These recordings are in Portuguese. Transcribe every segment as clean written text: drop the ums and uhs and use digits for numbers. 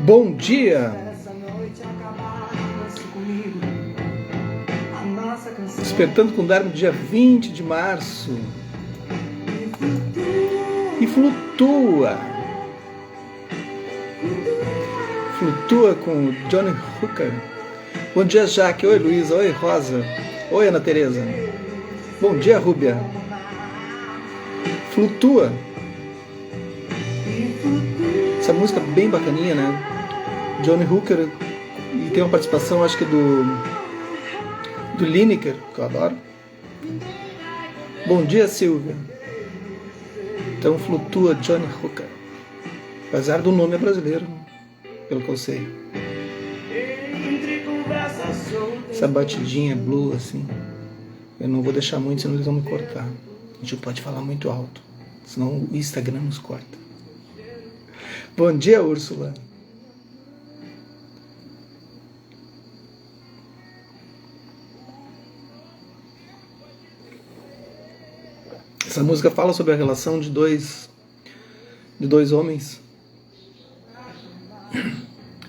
Bom dia! Despertando com Dharma, dia 20 de março. E flutua. Flutua com Johnny Hooker. Bom dia, Jaque. Oi, Luísa. Oi, Rosa. Oi, Ana Tereza. Bom dia, Rúbia. Flutua. Essa música bem bacaninha, né? Johnny Hooker. E tem uma participação, acho que do Lineker, que eu adoro. Bom dia, Silvia. Então flutua Johnny Hooker. Apesar do nome é brasileiro, pelo que eu sei. Essa batidinha blue assim. Eu não vou deixar muito, senão eles vão me cortar. A gente pode falar muito alto, senão o Instagram nos corta. Bom dia, Úrsula. Essa música fala sobre a relação de dois homens,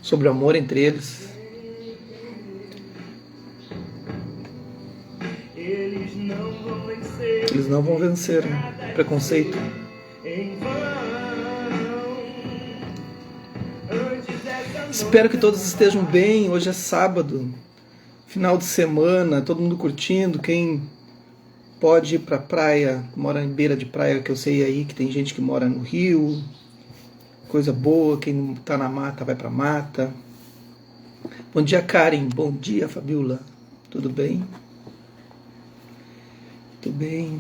sobre o amor entre eles. Eles não vão vencer, né? Preconceito. Espero que todos estejam bem. Hoje é sábado, final de semana, todo mundo curtindo. Quem pode ir pra praia, mora em beira de praia, que eu sei aí que tem gente que mora no Rio, coisa boa. Quem tá na mata vai pra mata. Bom dia, Karen. Bom dia, Fabiola. Tudo bem? Tudo bem.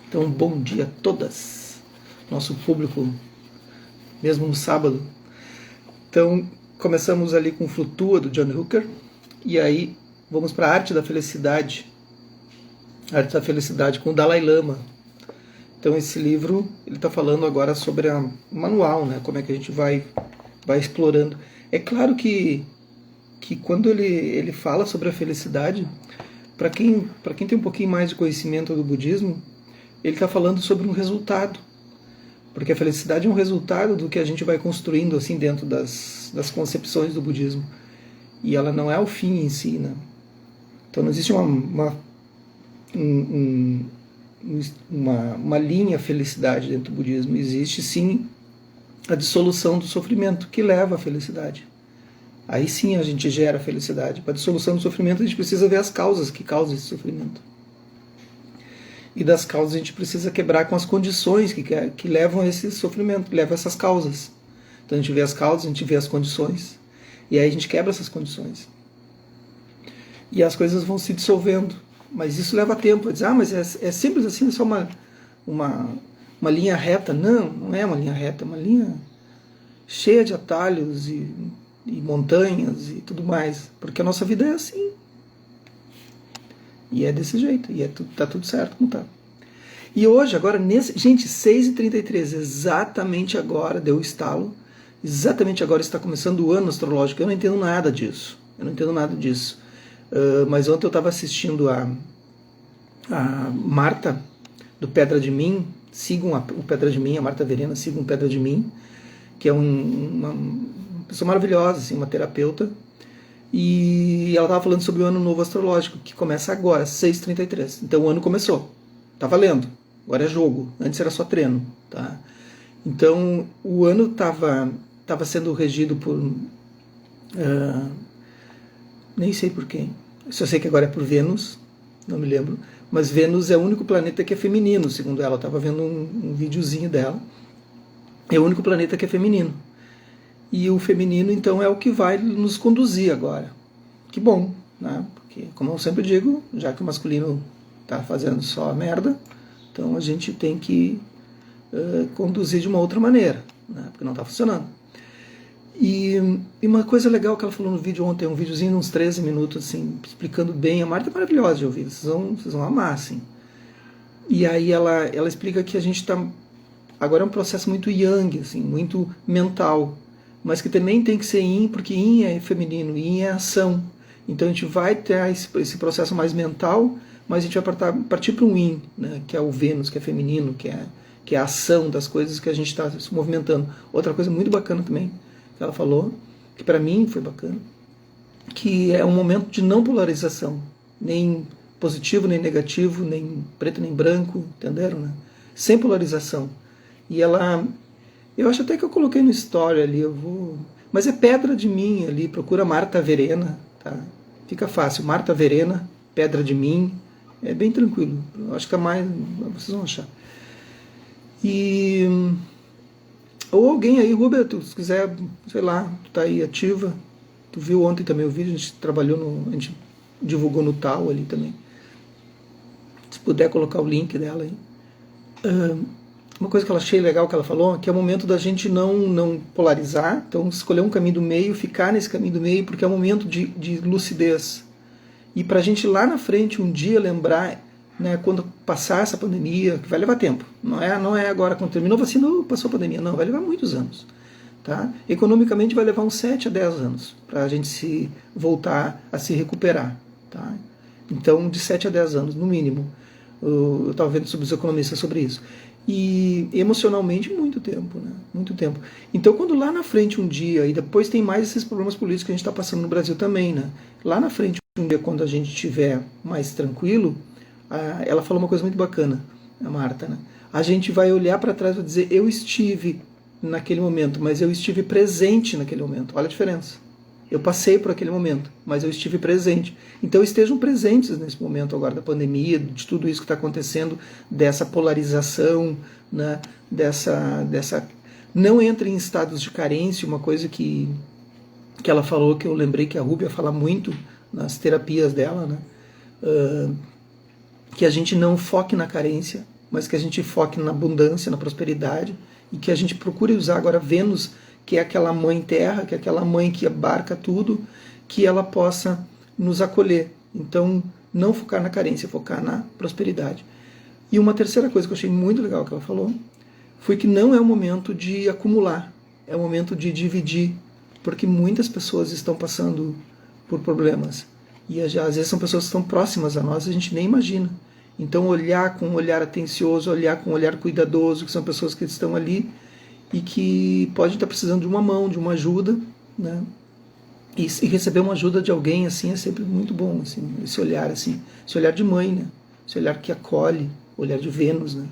Então, bom dia a todas. Nosso público, mesmo no sábado. Então, começamos ali com Flutua, do John Hooker. E aí, vamos para a Arte da Felicidade. Arte da Felicidade com o Dalai Lama. Então esse livro, ele está falando agora sobre o manual, né? Como é que a gente vai explorando. É claro que quando ele fala sobre a felicidade, para quem tem um pouquinho mais de conhecimento do budismo, ele está falando sobre um resultado. Porque a felicidade é um resultado do que a gente vai construindo assim dentro das concepções do budismo. E ela não é o fim em si, né? Então não existe uma linha felicidade dentro do budismo. Existe sim a dissolução do sofrimento que leva à felicidade. Aí sim a gente gera felicidade. Para a dissolução do sofrimento a gente precisa ver as causas que causam esse sofrimento. E das causas a gente precisa quebrar com as condições que levam a esse sofrimento, que levam a essas causas. Então a gente vê as causas, a gente vê as condições. E aí a gente quebra essas condições. E as coisas vão se dissolvendo. Mas isso leva tempo. Diz, mas é simples assim, é só uma linha reta. Não é uma linha reta, é uma linha cheia de atalhos e montanhas e tudo mais. Porque a nossa vida é assim. E é desse jeito. E tá tudo certo como tá. E hoje, agora, gente, 6h33, exatamente agora, deu o estalo. Exatamente agora está começando o ano astrológico. Eu não entendo nada disso. Mas ontem eu estava assistindo a Marta, do Pedra de Mim. Sigam o Pedra de Mim, a Marta Verena, sigam o Pedra de Mim, que é uma pessoa maravilhosa, assim, uma terapeuta. E ela estava falando sobre o ano novo astrológico, que começa agora, 6h33. Então o ano começou, tá valendo. Agora é jogo, antes era só treino. Tá? Então o ano estava sendo regido por... nem sei por quem. Só sei que agora é por Vênus, não me lembro. Mas Vênus é o único planeta que é feminino, segundo ela. Eu estava vendo um videozinho dela. É o único planeta que é feminino. E o feminino, então, é o que vai nos conduzir agora. Que bom, né? Porque, como eu sempre digo, já que o masculino está fazendo só merda, então a gente tem que conduzir de uma outra maneira, né? Porque não está funcionando. E uma coisa legal que ela falou no vídeo ontem, um videozinho de uns 13 minutos, assim, explicando bem. A Marta é maravilhosa de ouvir, vocês vão amar, assim. E aí ela explica que a gente está... Agora é um processo muito yang, assim, muito mental, mas que também tem que ser yin, porque yin é feminino, yin é ação. Então a gente vai ter esse processo mais mental, mas a gente vai partir para um yin, né, que é o Vênus, que é feminino, que é a ação das coisas que a gente está se movimentando. Outra coisa muito bacana também, que ela falou, que para mim foi bacana, que é um momento de não polarização, nem positivo, nem negativo, nem preto, nem branco, entenderam, né? Sem polarização. E ela, eu acho até que eu coloquei no story ali, mas é Pedra de Mim ali, procura Marta Verena, tá? Fica fácil, Marta Verena, Pedra de Mim, é bem tranquilo, eu acho que é mais, vocês vão achar. E ou alguém aí, Roberto, se quiser, sei lá, tu tá aí ativa, tu viu ontem também o vídeo, a gente trabalhou a gente divulgou no tal ali também. Se puder colocar o link dela aí. Uma coisa que eu achei legal que ela falou, que é o momento da gente não polarizar, então escolher um caminho do meio, ficar nesse caminho do meio, porque é um momento de lucidez. E para a gente lá na frente um dia lembrar, né, quando passar essa pandemia, que vai levar tempo, não é agora quando terminou a vacina, passou a pandemia, não, vai levar muitos anos. Tá? Economicamente vai levar uns 7 a 10 anos para a gente se voltar a se recuperar. Tá? Então, de 7 a 10 anos, no mínimo. Eu estava vendo sobre os economistas sobre isso. E emocionalmente, muito tempo. Né? Muito tempo. Então, quando lá na frente um dia, e depois tem mais esses problemas políticos que a gente está passando no Brasil também, né? Lá na frente um dia, quando a gente estiver mais tranquilo, ela falou uma coisa muito bacana, a Marta, né? A gente vai olhar para trás e vai dizer, eu estive naquele momento, mas eu estive presente naquele momento. Olha a diferença. Eu passei por aquele momento, mas eu estive presente. Então estejam presentes nesse momento agora da pandemia, de tudo isso que está acontecendo, dessa polarização, né, dessa... Não entrem em estados de carência, uma coisa que ela falou, que eu lembrei que a Rúbia fala muito nas terapias dela, né, que a gente não foque na carência, mas que a gente foque na abundância, na prosperidade, e que a gente procure usar agora Vênus, que é aquela mãe terra, que é aquela mãe que abarca tudo, que ela possa nos acolher. Então, não focar na carência, focar na prosperidade. E uma terceira coisa que eu achei muito legal que ela falou, foi que não é o momento de acumular, é o momento de dividir, porque muitas pessoas estão passando por problemas. E às vezes são pessoas que estão próximas a nós, a gente nem imagina. Então olhar com um olhar atencioso, olhar com um olhar cuidadoso, que são pessoas que estão ali e que podem estar precisando de uma mão, de uma ajuda, né? E receber uma ajuda de alguém assim é sempre muito bom, assim, esse olhar de mãe, né? Esse olhar que acolhe, olhar de Vênus, né?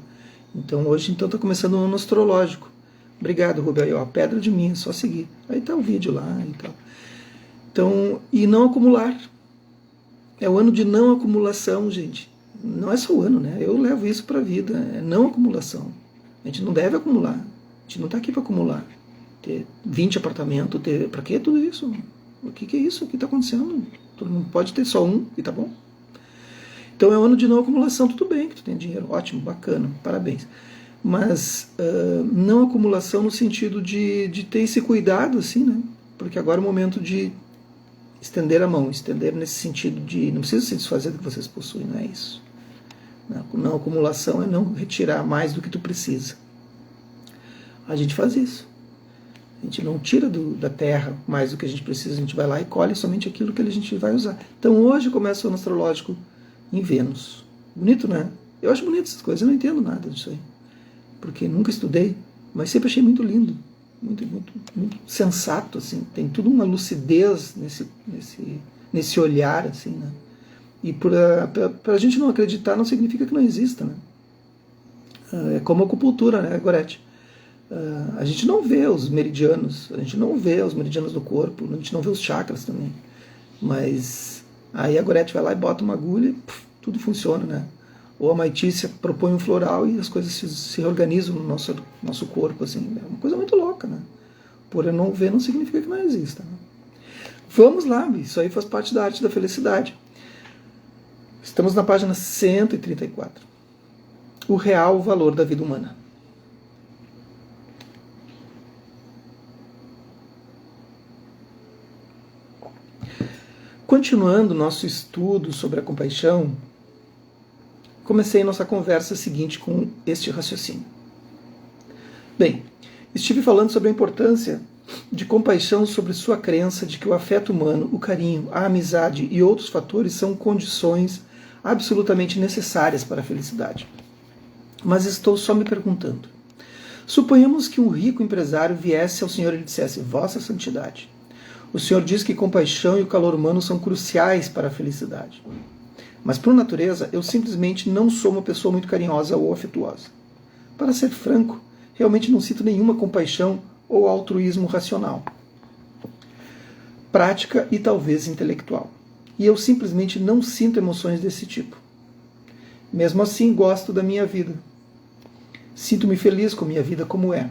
Então hoje está começando um ano astrológico. Obrigado, Rubio. Aí, ó, Pedra de Mim, é só seguir. Aí tá o vídeo lá e tal. Então, e não acumular. É o ano de não acumulação, gente. Não é só o ano, né? Eu levo isso para a vida. É não acumulação. A gente não deve acumular. A gente não está aqui para acumular. Ter 20 apartamentos, para que tudo isso? O que é isso? O que está acontecendo? Todo mundo pode ter só um e tá bom. Então é um ano de não acumulação. Tudo bem que tu tem dinheiro, ótimo, bacana, parabéns. Mas não acumulação no sentido de ter esse cuidado, assim, né? Porque agora é o momento de estender a mão, estender nesse sentido de não precisa se desfazer do que vocês possuem, não é isso. Não acumulação é não retirar mais do que tu precisa. A gente faz isso. A gente não tira da terra mais do que a gente precisa, a gente vai lá e colhe somente aquilo que a gente vai usar. Então hoje começa o ano astrológico em Vênus. Bonito, né? Eu acho bonito essas coisas, eu não entendo nada disso aí. Porque nunca estudei, mas sempre achei muito lindo. Muito, muito, muito sensato, assim. Tem tudo uma lucidez nesse olhar, assim, né? E para a gente não acreditar não significa que não exista, né? É como a acupuntura, né, Gorete? A gente não vê os meridianos, a gente não vê os meridianos do corpo, a gente não vê os chakras também. Mas aí a Gorete vai lá e bota uma agulha e tudo funciona, né? Ou a Maitícia propõe um floral e as coisas se reorganizam no nosso corpo, assim. É uma coisa muito louca, né? Por eu não ver não significa que não exista, né? Vamos lá, isso aí faz parte da arte da felicidade. Estamos na página 134. O real valor da vida humana. Continuando nosso estudo sobre a compaixão, comecei nossa conversa seguinte com este raciocínio. Bem, estive falando sobre a importância de compaixão sobre sua crença de que o afeto humano, o carinho, a amizade e outros fatores são condições absolutamente necessárias para a felicidade. Mas estou só me perguntando, Suponhamos que um rico empresário viesse ao Senhor e lhe dissesse: Vossa Santidade, o Senhor diz que compaixão e o calor humano são cruciais para a felicidade. Mas, por natureza, eu simplesmente não sou uma pessoa muito carinhosa ou afetuosa. Para ser franco, realmente não sinto nenhuma compaixão ou altruísmo racional, prática e talvez intelectual. E eu simplesmente não sinto emoções desse tipo. Mesmo assim, gosto da minha vida. Sinto-me feliz com minha vida como é.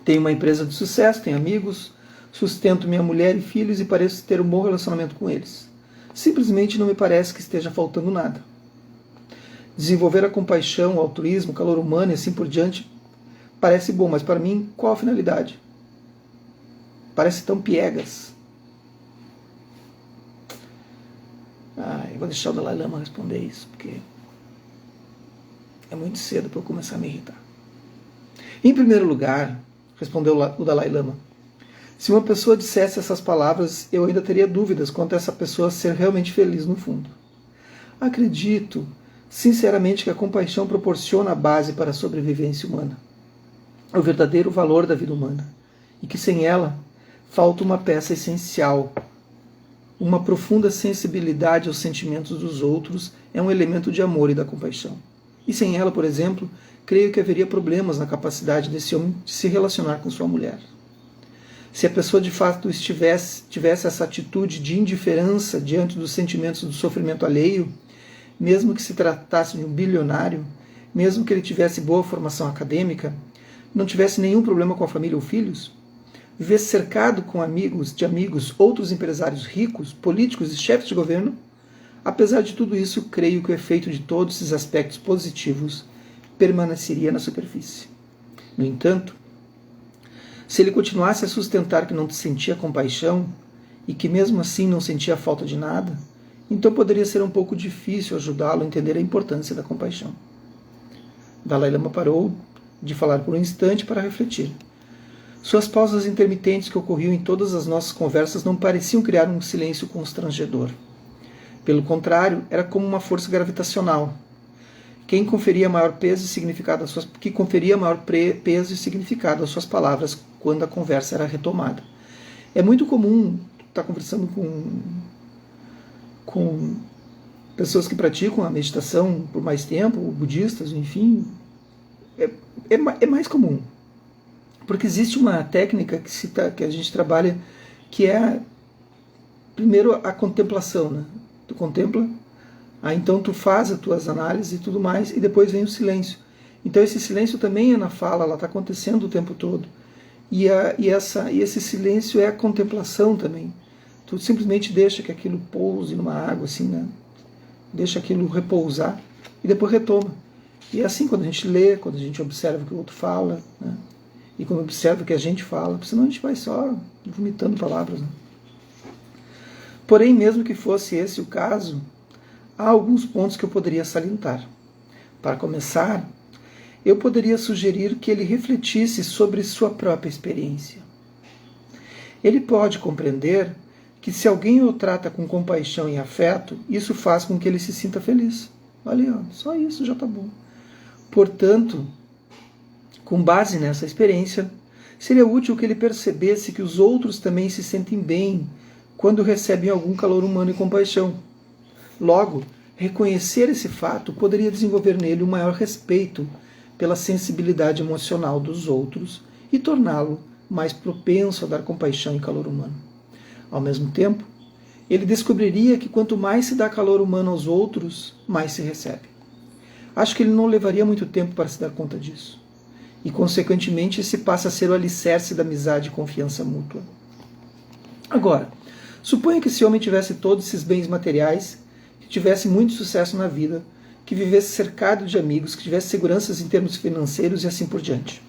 Tenho uma empresa de sucesso, tenho amigos, sustento minha mulher e filhos e pareço ter um bom relacionamento com eles. Simplesmente não me parece que esteja faltando nada. Desenvolver a compaixão, o altruísmo, o calor humano e assim por diante parece bom, mas para mim, qual a finalidade? Parece tão piegas. Eu vou deixar o Dalai Lama responder isso, porque é muito cedo para eu começar a me irritar. Em primeiro lugar, respondeu o Dalai Lama, se uma pessoa dissesse essas palavras, eu ainda teria dúvidas quanto a essa pessoa ser realmente feliz no fundo. Acredito, sinceramente, que a compaixão proporciona a base para a sobrevivência humana, o verdadeiro valor da vida humana, e que sem ela falta uma peça essencial. Uma profunda sensibilidade aos sentimentos dos outros é um elemento de amor e da compaixão. E sem ela, por exemplo, creio que haveria problemas na capacidade desse homem de se relacionar com sua mulher. Se a pessoa de fato tivesse essa atitude de indiferença diante dos sentimentos do sofrimento alheio, mesmo que se tratasse de um bilionário, mesmo que ele tivesse boa formação acadêmica, não tivesse nenhum problema com a família ou filhos, vivesse cercado com amigos, outros empresários ricos, políticos e chefes de governo, apesar de tudo isso, creio que o efeito de todos esses aspectos positivos permaneceria na superfície. No entanto, se ele continuasse a sustentar que não sentia compaixão e que mesmo assim não sentia falta de nada, então poderia ser um pouco difícil ajudá-lo a entender a importância da compaixão. Dalai Lama parou de falar por um instante para refletir. Suas pausas intermitentes que ocorriam em todas as nossas conversas não pareciam criar um silêncio constrangedor. Pelo contrário, era como uma força gravitacional, que conferia maior peso e significado às suas palavras quando a conversa era retomada. É muito comum estar conversando com pessoas que praticam a meditação por mais tempo, budistas, enfim. É mais comum. Porque existe uma técnica que a gente trabalha, que é, primeiro, a contemplação, né? Tu contempla, então tu faz as tuas análises e tudo mais, e depois vem o silêncio. Então esse silêncio também é na fala, ela está acontecendo o tempo todo. E esse silêncio é a contemplação também. Tu simplesmente deixa que aquilo pouse numa água, assim, né? Deixa aquilo repousar e depois retoma. E é assim quando a gente lê, quando a gente observa o que o outro fala, né? E quando observa o que a gente fala, senão a gente vai só vomitando palavras, né? Porém, mesmo que fosse esse o caso, há alguns pontos que eu poderia salientar. Para começar, eu poderia sugerir que ele refletisse sobre sua própria experiência. Ele pode compreender que se alguém o trata com compaixão e afeto, isso faz com que ele se sinta feliz. Olha, só isso já está bom. Portanto, com base nessa experiência, seria útil que ele percebesse que os outros também se sentem bem quando recebem algum calor humano e compaixão. Logo, reconhecer esse fato poderia desenvolver nele um maior respeito pela sensibilidade emocional dos outros e torná-lo mais propenso a dar compaixão e calor humano. Ao mesmo tempo, ele descobriria que quanto mais se dá calor humano aos outros, mais se recebe. Acho que ele não levaria muito tempo para se dar conta disso. E, consequentemente, esse passa a ser o alicerce da amizade e confiança mútua. Agora, suponha que esse homem tivesse todos esses bens materiais, que tivesse muito sucesso na vida, que vivesse cercado de amigos, que tivesse seguranças em termos financeiros e assim por diante.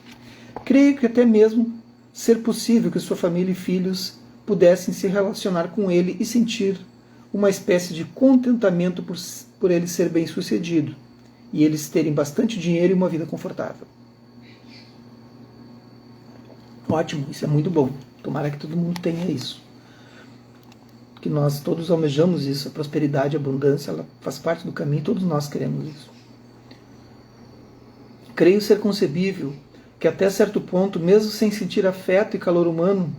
Creio que até mesmo ser possível que sua família e filhos pudessem se relacionar com ele e sentir uma espécie de contentamento por ele ser bem-sucedido e eles terem bastante dinheiro e uma vida confortável. Ótimo, isso é muito bom. Tomara que todo mundo tenha isso. Que nós todos almejamos isso, a prosperidade, a abundância, ela faz parte do caminho, todos nós queremos isso. Creio ser concebível que até certo ponto, mesmo sem sentir afeto e calor humano,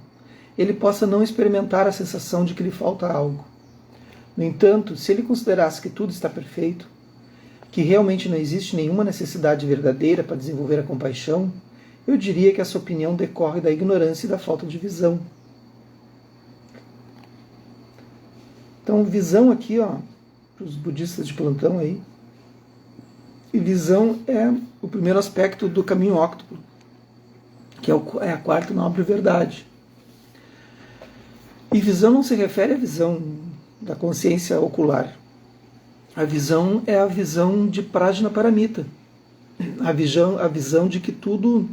ele possa não experimentar a sensação de que lhe falta algo. No entanto, se ele considerasse que tudo está perfeito, que realmente não existe nenhuma necessidade verdadeira para desenvolver a compaixão, eu diria que essa opinião decorre da ignorância e da falta de visão. Então, visão aqui, ó, para os budistas de plantão aí, e visão é o primeiro aspecto do caminho óctuplo, que é a quarta nobre verdade. E visão não se refere à visão da consciência ocular. A visão é a visão de Prajnaparamita. A visão de que tudo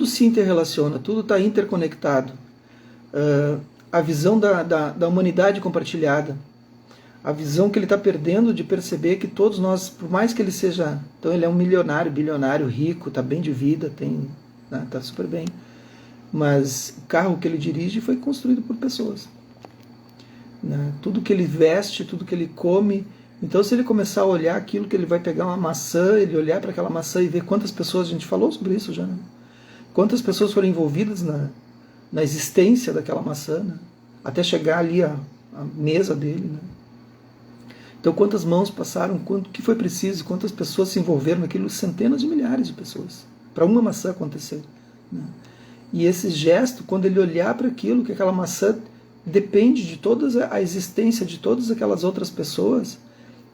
se interrelaciona, tudo está interconectado. A visão da humanidade compartilhada. A visão que ele está perdendo de perceber que todos nós, por mais que ele seja... Então ele é um milionário, bilionário, rico, está bem de vida, está super bem. Mas o carro que ele dirige foi construído por pessoas. Tudo que ele veste, tudo que ele come. Então, se ele começar a olhar aquilo que ele vai pegar uma maçã, ele olhar para aquela maçã e ver quantas pessoas, a gente falou sobre isso já, né? Quantas pessoas foram envolvidas na existência daquela maçã, né? Até chegar ali a mesa dele. Né? Então, quantas mãos passaram, quanto que foi preciso, quantas pessoas se envolveram naquilo, centenas de milhares de pessoas, para uma maçã acontecer. Né? E esse gesto, quando ele olhar para aquilo, que aquela maçã depende de toda a existência de todas aquelas outras pessoas,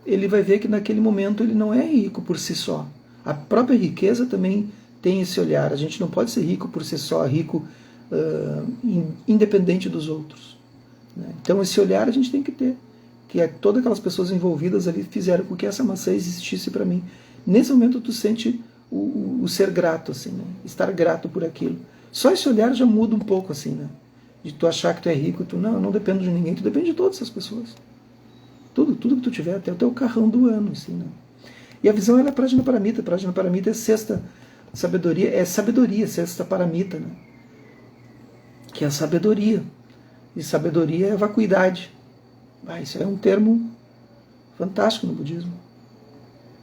ele vai ver que naquele momento ele não é rico por si só. A própria riqueza também tem esse olhar. A gente não pode ser rico por si só, rico independente dos outros. Né? Então esse olhar a gente tem que ter, que é todas aquelas pessoas envolvidas ali fizeram com que essa maçã existisse para mim. Nesse momento tu sente o ser grato, assim, né? Estar grato por aquilo. Só esse olhar já muda um pouco, assim, né? De tu achar que tu é rico, tu não, eu não dependo de ninguém, tu depende de todas essas pessoas. Tudo que tu tiver, até o teu carrão do ano, assim, né? E a visão ela é Prajnaparamita. Prajnaparamita é sexta sabedoria, sexta paramita, né? Que é a sabedoria. E sabedoria é a vacuidade. Isso é um termo fantástico no budismo.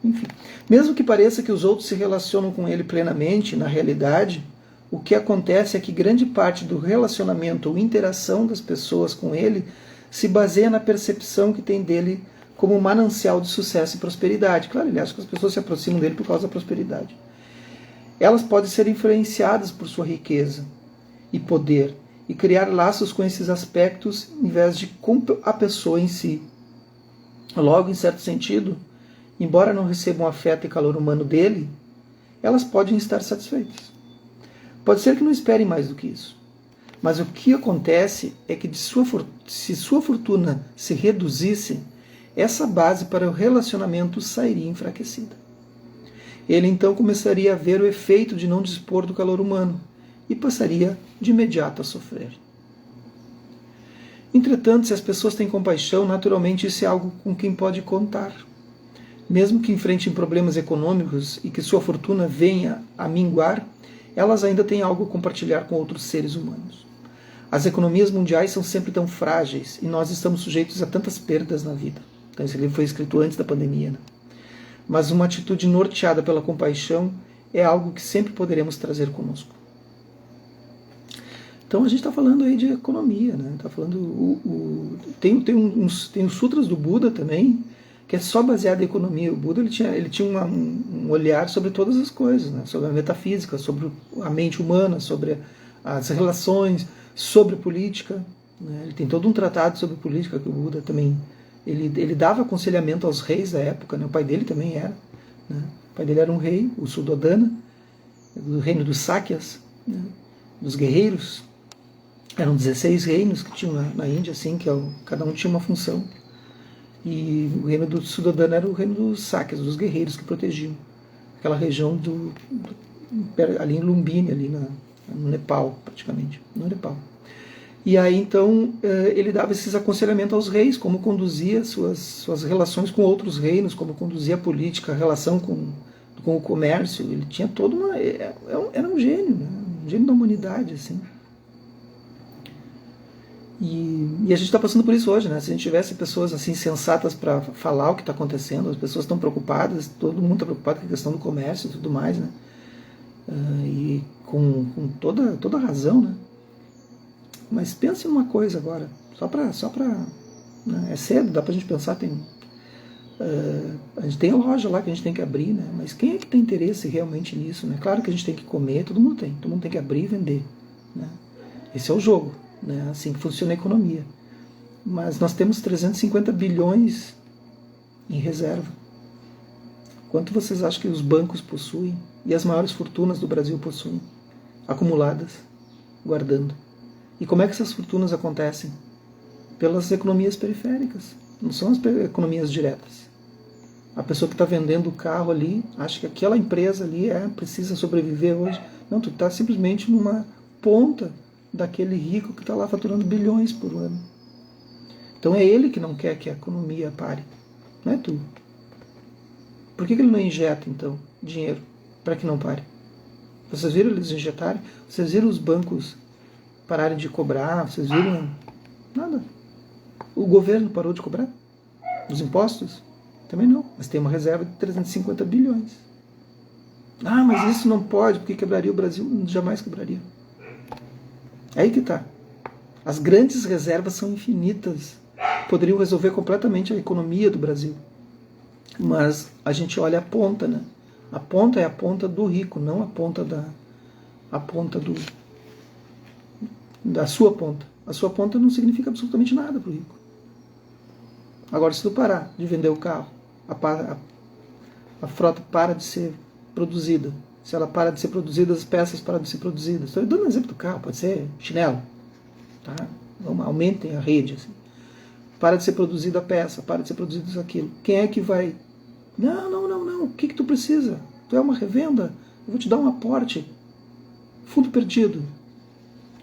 Enfim, mesmo que pareça que os outros se relacionam com ele plenamente, na realidade, o que acontece é que grande parte do relacionamento ou interação das pessoas com ele se baseia na percepção que tem dele como um manancial de sucesso e prosperidade. Claro, ele acha que as pessoas se aproximam dele por causa da prosperidade. Elas podem ser influenciadas por sua riqueza e poder e criar laços com esses aspectos em vez de com a pessoa em si. Logo, em certo sentido, embora não recebam afeto e calor humano dele, elas podem estar satisfeitas. Pode ser que não esperem mais do que isso. Mas o que acontece é que se sua fortuna se reduzisse, essa base para o relacionamento sairia enfraquecida. Ele então começaria a ver o efeito de não dispor do calor humano e passaria de imediato a sofrer. Entretanto, se as pessoas têm compaixão, naturalmente isso é algo com quem pode contar. Mesmo que enfrentem problemas econômicos e que sua fortuna venha a minguar, elas ainda têm algo a compartilhar com outros seres humanos. As economias mundiais são sempre tão frágeis e nós estamos sujeitos a tantas perdas na vida. Então, esse livro foi escrito antes da pandemia, né? Mas uma atitude norteada pela compaixão é algo que sempre poderemos trazer conosco. Então a gente está falando aí de economia, né? Tá falando tem os sutras do Buda também, que é só baseado em economia. O Buda ele tinha um olhar sobre todas as coisas, né? Sobre a metafísica, sobre a mente humana, sobre as relações, sobre política. Né? Ele tem todo um tratado sobre política que o Buda também ele dava aconselhamento aos reis da época. Né? O pai dele também era. Né? O pai dele era um rei, o Suddhodana, do reino dos Sakyas, né? Dos guerreiros. Eram 16 reinos que tinham na Índia, assim, que cada um tinha uma função. E o reino do Suddhodana era o reino dos Sakyas, dos guerreiros que protegiam aquela região ali em Lumbini, ali no Nepal, praticamente. No Nepal. E aí, então, ele dava esses aconselhamentos aos reis, como conduzia suas relações com outros reinos, como conduzia a política, a relação com o comércio. Ele tinha toda uma... Era um gênio, né? Um gênio da humanidade, assim. E a gente está passando por isso hoje, né? Se a gente tivesse pessoas assim sensatas para falar o que está acontecendo, as pessoas estão preocupadas, todo mundo está preocupado com a questão do comércio e tudo mais, né? E com toda razão, né? Mas pense numa coisa agora, só para né? É cedo, dá para a gente pensar, a gente tem a loja lá que a gente tem que abrir, né? Mas quem é que tem interesse realmente nisso, né? Claro que a gente tem que comer, todo mundo tem que abrir e vender, né? Esse é o jogo, né? Assim que funciona a economia. Mas nós temos 350 bilhões em reserva. Quanto vocês acham que os bancos possuem e as maiores fortunas do Brasil possuem, acumuladas, guardando? E como é que essas fortunas acontecem? Pelas economias periféricas, não são as economias diretas. A pessoa que está vendendo o carro ali acha que aquela empresa ali precisa sobreviver hoje. Não, tu está simplesmente numa ponta daquele rico que está lá faturando bilhões por ano. Então é ele que não quer que a economia pare, não é tu. Por que ele não injeta, então, dinheiro para que não pare? Vocês viram eles injetarem? Vocês viram os bancos pararem de cobrar? Vocês viram? Nada. O governo parou de cobrar? Os impostos? Também não. Mas tem uma reserva de 350 bilhões. Ah, mas isso não pode, porque quebraria o Brasil. Jamais quebraria. É aí que está. As grandes reservas são infinitas. Poderiam resolver completamente a economia do Brasil. Mas a gente olha a ponta, né? A ponta é a ponta do rico, não a ponta da sua ponta. A sua ponta não significa absolutamente nada para o rico. Agora, se tu parar de vender o carro, a frota para de ser produzida. Se ela para de ser produzida, as peças param de ser produzidas. Estou dando um exemplo do carro, pode ser chinelo. Tá? Aumentem a rede. Assim. Para de ser produzida a peça, para de ser produzido aquilo. Quem é que vai... Não. O que tu precisa? Tu é uma revenda? Eu vou te dar um aporte. Fundo perdido.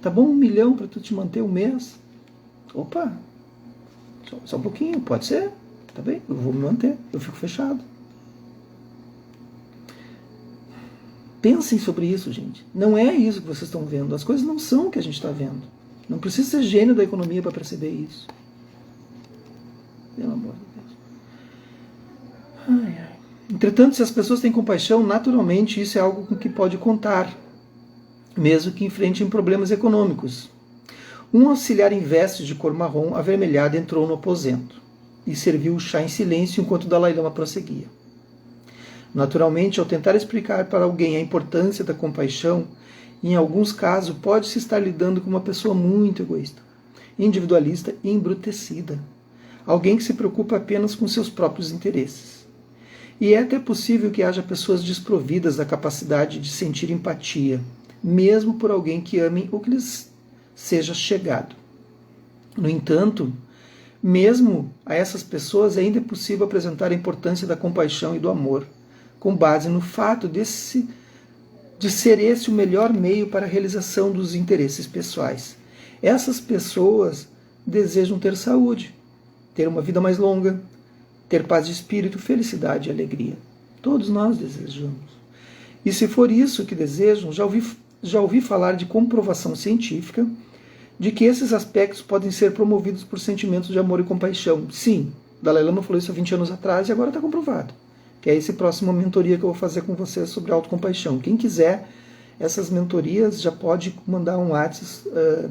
Tá bom? 1 milhão para tu te manter um mês? Opa! Só um pouquinho, pode ser. Tá bem? Eu vou me manter. Eu fico fechado. Pensem sobre isso, gente. Não é isso que vocês estão vendo. As coisas não são o que a gente está vendo. Não precisa ser gênio da economia para perceber isso. Pelo amor de Deus. Ai. Entretanto, se as pessoas têm compaixão, naturalmente isso é algo com que pode contar, mesmo que enfrentem problemas econômicos. Um auxiliar em vestes de cor marrom avermelhada entrou no aposento e serviu o chá em silêncio enquanto o Dalai Lama prosseguia. Naturalmente, ao tentar explicar para alguém a importância da compaixão, em alguns casos pode-se estar lidando com uma pessoa muito egoísta, individualista e embrutecida. Alguém que se preocupa apenas com seus próprios interesses. E é até possível que haja pessoas desprovidas da capacidade de sentir empatia, mesmo por alguém que amem ou que lhes seja chegado. No entanto, mesmo a essas pessoas ainda é possível apresentar a importância da compaixão e do amor, com base no fato de ser esse o melhor meio para a realização dos interesses pessoais. Essas pessoas desejam ter saúde, ter uma vida mais longa, ter paz de espírito, felicidade e alegria. Todos nós desejamos. E se for isso que desejam, já ouvi falar de comprovação científica de que esses aspectos podem ser promovidos por sentimentos de amor e compaixão. Sim, Dalai Lama falou isso há 20 anos atrás e agora está comprovado. Que é esse próximo mentoria que eu vou fazer com vocês sobre autocompaixão. Quem quiser essas mentorias já pode mandar um WhatsApp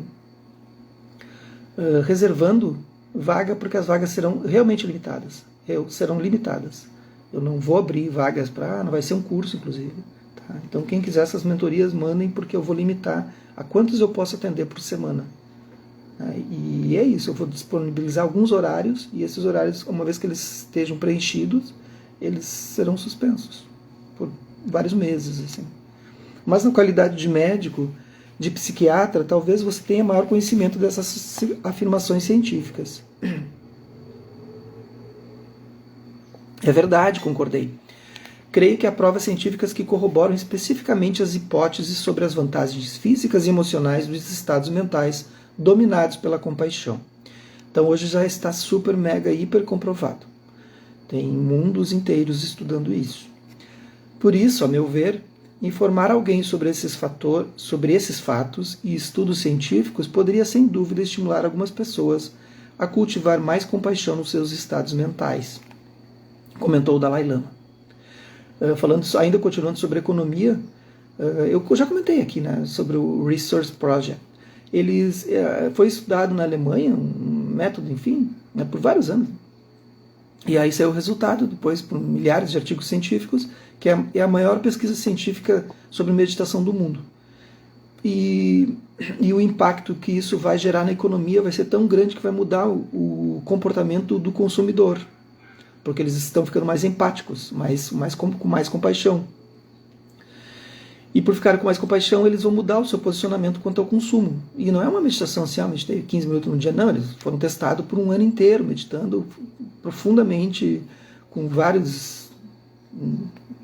reservando vaga, porque as vagas serão realmente limitadas. Serão limitadas. Eu não vou abrir vagas para... não vai ser um curso, inclusive. Tá? Então, quem quiser essas mentorias, mandem, porque eu vou limitar a quantos eu posso atender por semana. E é isso, eu vou disponibilizar alguns horários, e esses horários, uma vez que eles estejam preenchidos, eles serão suspensos por vários meses. Assim. Mas na qualidade de médico, de psiquiatra, talvez você tenha maior conhecimento dessas afirmações científicas. É verdade, concordei. Creio que há provas científicas que corroboram especificamente as hipóteses sobre as vantagens físicas e emocionais dos estados mentais dominados pela compaixão. Então hoje já está super, mega, hiper comprovado. Tem mundos inteiros estudando isso. Por isso, a meu ver, Informar alguém sobre esses fatos e estudos científicos poderia sem dúvida estimular algumas pessoas a cultivar mais compaixão nos seus estados mentais, comentou o Dalai Lama. Ainda continuando sobre economia, eu já comentei aqui, né, sobre o Resource Project. Foi estudado na Alemanha, um método, enfim, né, por vários anos. E aí saiu o resultado, depois por milhares de artigos científicos, que é a maior pesquisa científica sobre meditação do mundo. E o impacto que isso vai gerar na economia vai ser tão grande que vai mudar o comportamento do consumidor, porque eles estão ficando mais empáticos, com mais compaixão. E por ficar com mais compaixão, eles vão mudar o seu posicionamento quanto ao consumo. E não é uma meditação assim, meditei 15 minutos no dia, não. Eles foram testados por um ano inteiro, meditando profundamente, com várias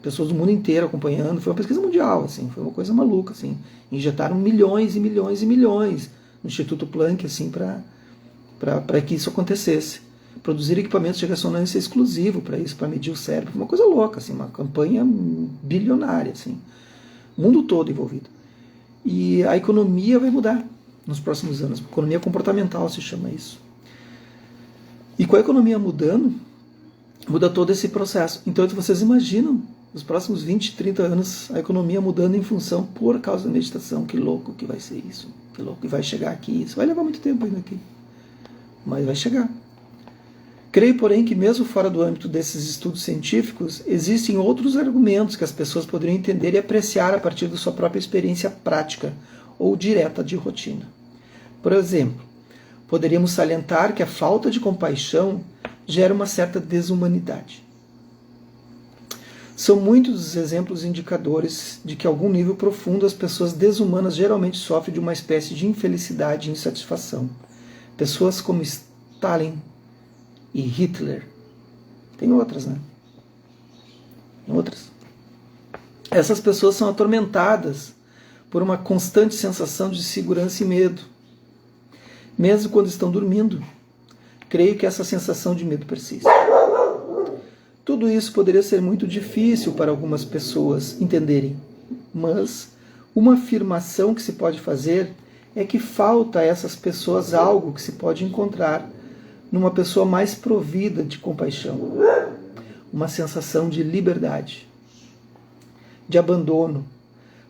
pessoas do mundo inteiro acompanhando. Foi uma pesquisa mundial, assim, foi uma coisa maluca. Assim. Injetaram milhões e milhões e milhões no Instituto Planck assim, para que isso acontecesse. Produzir equipamentos de ressonância exclusivo para isso, para medir o cérebro. Foi uma coisa louca, assim, uma campanha bilionária, assim. O mundo todo envolvido. E a economia vai mudar nos próximos anos. Economia comportamental se chama isso. E com a economia mudando, muda todo esse processo. Então vocês imaginam, nos próximos 20, 30 anos, a economia mudando em função por causa da meditação. Que louco que vai ser isso. Que louco que vai chegar aqui. Isso vai levar muito tempo ainda aqui. Mas vai chegar. Creio, porém, que mesmo fora do âmbito desses estudos científicos, existem outros argumentos que as pessoas poderiam entender e apreciar a partir da sua própria experiência prática ou direta de rotina. Por exemplo, poderíamos salientar que a falta de compaixão gera uma certa desumanidade. São muitos os exemplos indicadores de que, a algum nível profundo, as pessoas desumanas geralmente sofrem de uma espécie de infelicidade e insatisfação. Pessoas como Stalin e Hitler. Tem outras, né? Tem outras. Essas pessoas são atormentadas por uma constante sensação de segurança e medo. Mesmo quando estão dormindo, creio que essa sensação de medo persiste. Tudo isso poderia ser muito difícil para algumas pessoas entenderem, mas uma afirmação que se pode fazer é que falta a essas pessoas algo que se pode encontrar numa pessoa mais provida de compaixão, uma sensação de liberdade, de abandono,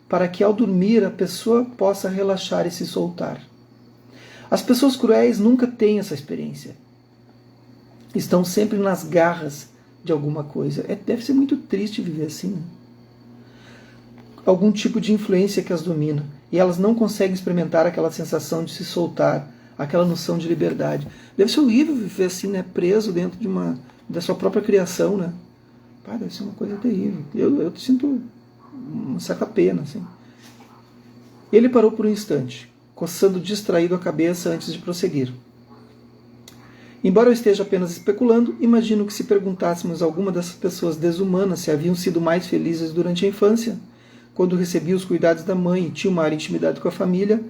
para que ao dormir a pessoa possa relaxar e se soltar. As pessoas cruéis nunca têm essa experiência. Estão sempre nas garras de alguma coisa. Deve ser muito triste viver assim, né? Algum tipo de influência que as domina, e elas não conseguem experimentar aquela sensação de se soltar, aquela noção de liberdade. Deve ser horrível viver assim, né, preso dentro da sua própria criação, né? Pá, deve ser uma coisa terrível. Eu sinto uma certa pena, assim. Ele parou por um instante, coçando distraído a cabeça antes de prosseguir. Embora eu esteja apenas especulando, imagino que se perguntássemos a alguma dessas pessoas desumanas se haviam sido mais felizes durante a infância, quando recebiam os cuidados da mãe e tinham maior intimidade com a família,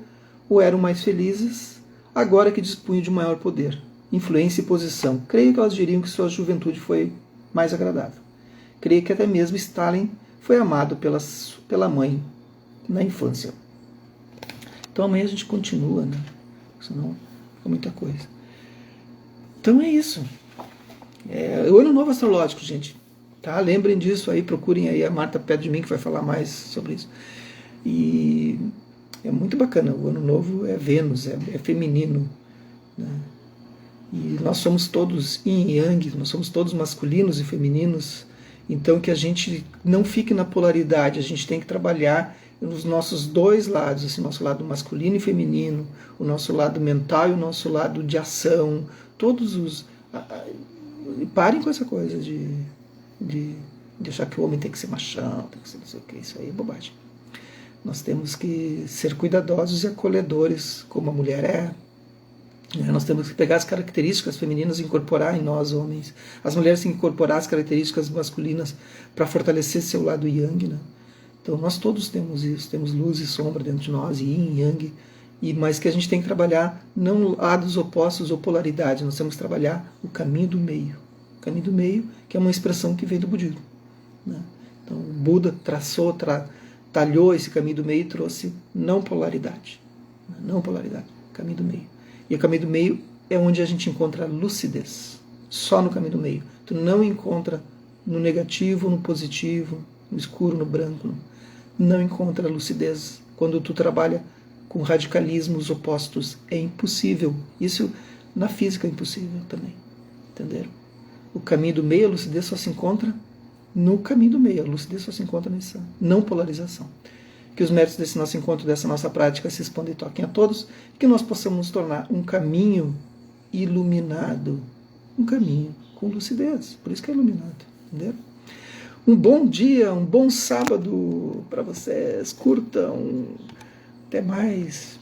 ou eram mais felizes agora que dispunham de maior poder, influência e posição. Creio que elas diriam que sua juventude foi mais agradável. Creio que até mesmo Stalin foi amado pela mãe na infância. Então amanhã a gente continua, né? Senão fica muita coisa. Então é isso. O ano novo astrológico, gente. Tá? Lembrem disso aí, procurem aí a Marta perto de mim que vai falar mais sobre isso. E é muito bacana. O ano novo é Vênus, é feminino, né? E nós somos todos yin e yang, nós somos todos masculinos e femininos. Então que a gente não fique na polaridade, a gente tem que trabalhar nos nossos dois lados, assim, nosso lado masculino e feminino, o nosso lado mental e o nosso lado de ação, todos os... Parem com essa coisa de achar que o homem tem que ser machão, tem que ser não sei o que, isso aí é bobagem. Nós temos que ser cuidadosos e acolhedores, como a mulher é. Nós temos que pegar as características femininas e incorporar em nós, homens. As mulheres têm que incorporar as características masculinas para fortalecer seu lado yang, né? Então nós todos temos isso, temos luz e sombra dentro de nós, yin e yang, mas que a gente tem que trabalhar não lados opostos ou polaridade, nós temos que trabalhar o caminho do meio. O caminho do meio, que é uma expressão que vem do budismo, né? Então o Buda traçou talhou esse caminho do meio e trouxe não polaridade. Não polaridade, caminho do meio. E o caminho do meio é onde a gente encontra lucidez. Só no caminho do meio. Tu não encontra no negativo, no positivo, no escuro, no branco. Não encontra lucidez. Quando tu trabalha com radicalismos opostos, é impossível. Isso na física é impossível também. Entenderam? O caminho do meio, a lucidez só se encontra no caminho do meio. A lucidez só se encontra nessa não polarização. Que os méritos desse nosso encontro, dessa nossa prática se expandem e toquem a todos, e que nós possamos nos tornar um caminho iluminado, um caminho com lucidez, por isso que é iluminado, entendeu? Um bom dia, um bom sábado para vocês, curtam, até mais.